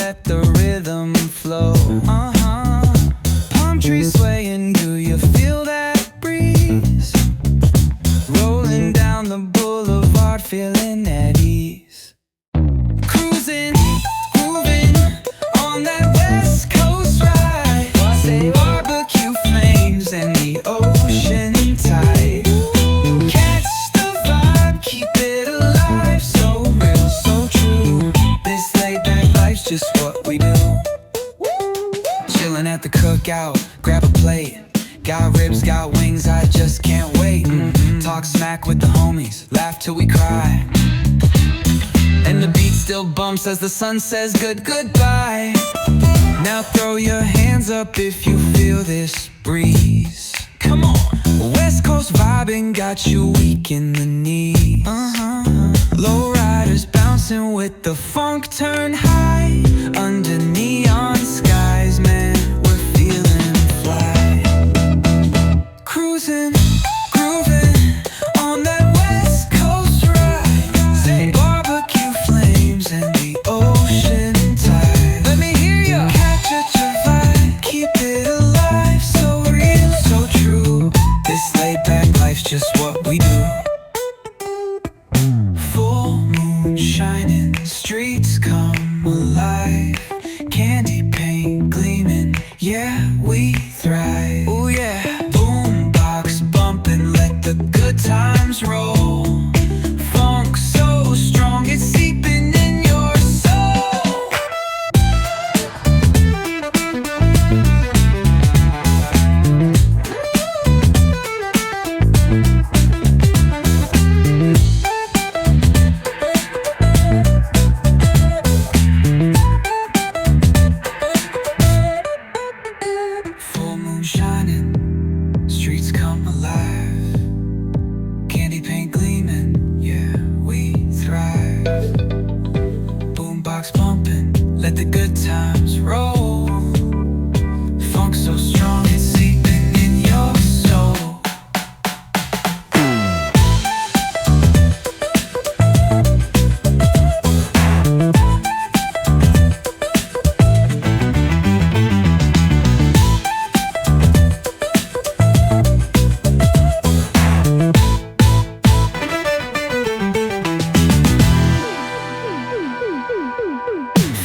let the rhythm flow. Palm trees swaying, do you feel that breeze? Rolling down the boulevard, feeling at ease. Cruising, grooving on that West Coast ride. Say barbecue flames and the ocean tide. Catch the vibe, keep it alive. So real, so true. This laid back life's just what we do. Chillin' at the cookout, grab a plate. Got ribs, got wings, I just can't wait. Talk smack with the homies, laugh till we cry. And the beat still bumps as the sun says goodbye. Now throw your hands up if you feel this breeze. Come on. West Coast vibing got you weak in the knees. Low riders bouncing with the funk turn high. Under neon skies, man, we're feeling fly. Cruising, grooving on that West Coast ride. Say barbecue flames and the ocean tide. Let me hear ya. Catch your vibe, keep it alive. So real, so true. This laid back life's just what we do. Full moon shining, streets come alive. Candy paint gleaming, yeah, we thrive. Oh yeah. Boombox bumping, let the good times roll. Funk so strong, it's seeping in your soul. Full moon shining, streets come alive. Candy paint gleaming, yeah, we thrive. Boombox pumping, let the good times roll. Funk so strong, it's seeping in your soul.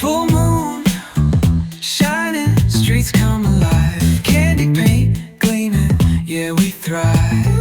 Full moon shining, streets come alive. Candy paint gleaming, yeah, we thrive.